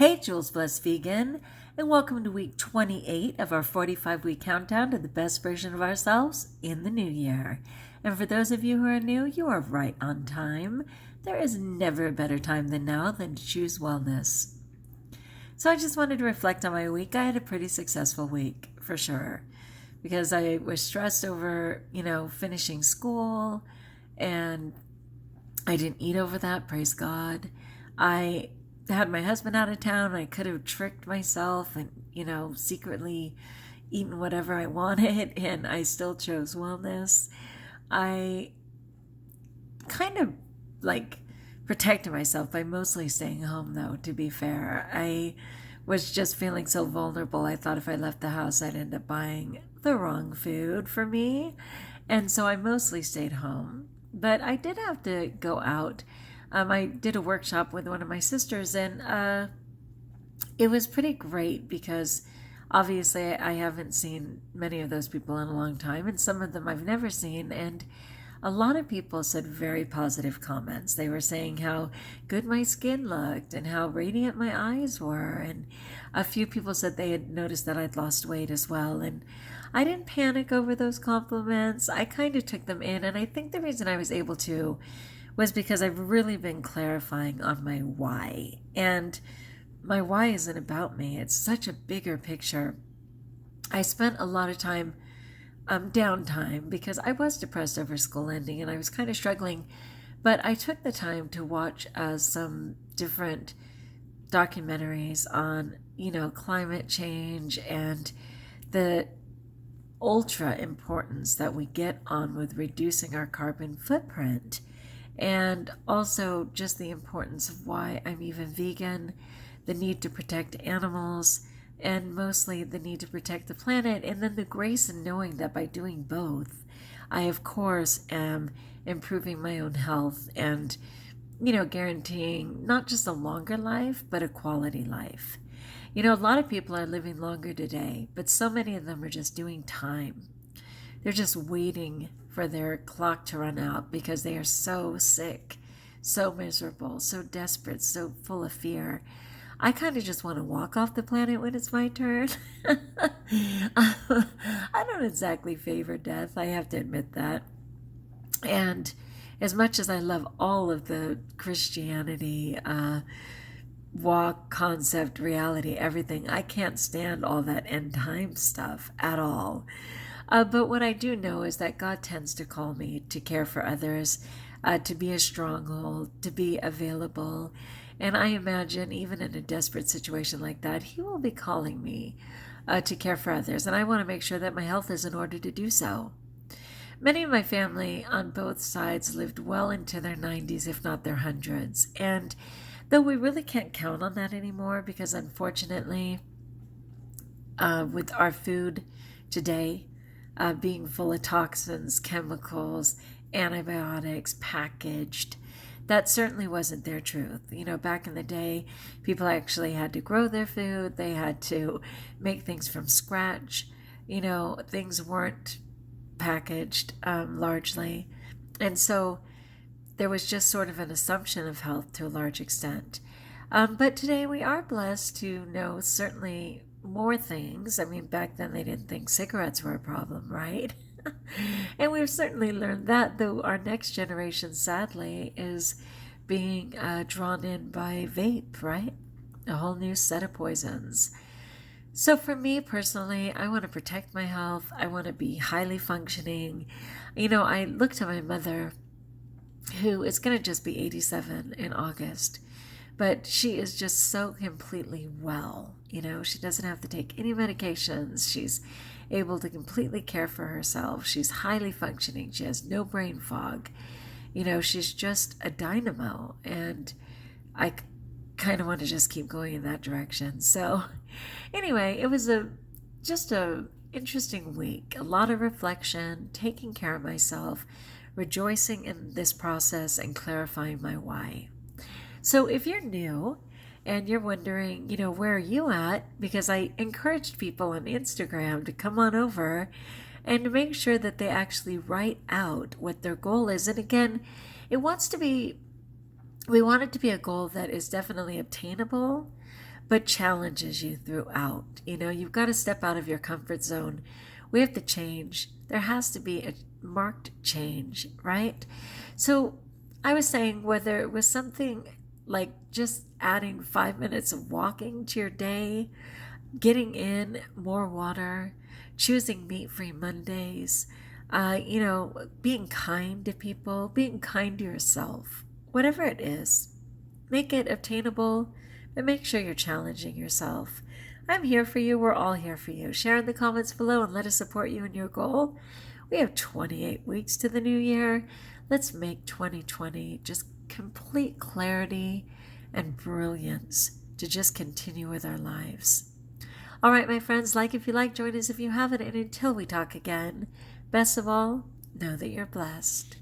Hey, Jules Blessed Vegan, and welcome to week 28 of our 45-week countdown to the best version of ourselves in the new year. And for those of you who are new, you are right on time. There is never a better time than now than to choose wellness. So I just wanted to reflect on my week. I had a pretty successful week, for sure, because I was stressed over, finishing school, and I didn't eat over that, praise God. I had my husband out of town. I could have tricked myself and, secretly eaten whatever I wanted, and I still chose wellness. I kind of protected myself by mostly staying home, though, to be fair. I was just feeling so vulnerable. I thought if I left the house, I'd end up buying the wrong food for me. And so I mostly stayed home. But I did have to go out. I did a workshop with one of my sisters, and it was pretty great because obviously I haven't seen many of those people in a long time, and some of them I've never seen. And a lot of people said very positive comments. They were saying how good my skin looked and how radiant my eyes were. And a few people said they had noticed that I'd lost weight as well. And I didn't panic over those compliments. I kind of took them in. And I think the reason I was able to was because I've really been clarifying on my why. And my why isn't about me. It's such a bigger picture. I spent a lot of time downtime because I was depressed over school ending and I was kind of struggling, but I took the time to watch some different documentaries on, climate change and the ultra importance that we get on with reducing our carbon footprint, and also just the importance of why I'm even vegan, the need to protect animals, and mostly the need to protect the planet, and then the grace in knowing that by doing both, I, of course, am improving my own health and, guaranteeing not just a longer life, but a quality life. A lot of people are living longer today, but so many of them are just doing time. They're just waiting for their clock to run out because they are so sick, so miserable, so desperate, so full of fear. I kind of just want to walk off the planet when it's my turn. I don't exactly favor death, I have to admit that. And as much as I love all of the Christianity, walk, concept, reality, everything, I can't stand all that end time stuff at all. But what I do know is that God tends to call me to care for others, to be a stronghold, to be available. And I imagine even in a desperate situation like that, He will be calling me to care for others. And I want to make sure that my health is in order to do so. Many of my family on both sides lived well into their 90s, if not their hundreds. And though we really can't count on that anymore because unfortunately, with our food today being full of toxins, chemicals, antibiotics, packaged, that certainly wasn't their truth. Back in the day, people actually had to grow their food. They had to make things from scratch. Things weren't packaged largely. And so there was just sort of an assumption of health to a large extent. But today we are blessed to know certainly more things. I mean, back then they didn't think cigarettes were a problem, right? And we've certainly learned that, though our next generation, sadly, is being drawn in by vape, right? A whole new set of poisons. So for me personally, I want to protect my health. I want to be highly functioning. I look to my mother, who is going to just be 87 in August, but she is just so completely well. She doesn't have to take any medications. She's able to completely care for herself. She's highly functioning. She has no brain fog. She's just a dynamo. And I kind of want to just keep going in that direction. So anyway, it was just a interesting week. A lot of reflection, taking care of myself, rejoicing in this process, and clarifying my why. So if you're new and you're wondering, where are you at? Because I encouraged people on Instagram to come on over and to make sure that they actually write out what their goal is. And again, we want it to be a goal that is definitely obtainable, but challenges you throughout. You've got to step out of your comfort zone. We have to change. There has to be a marked change, right? So I was saying whether it was something like just adding 5 minutes of walking to your day, getting in more water, choosing meat-free Mondays, being kind to people, being kind to yourself, whatever it is, make it obtainable, but make sure you're challenging yourself. I'm here for you. We're all here for you. Share in the comments below and let us support you in your goal. We have 28 weeks to the new year. Let's make 2020 just complete clarity and brilliance to just continue with our lives. All right, my friends, like if you like, join us if you haven't, and until we talk again, best of all, know that you're blessed.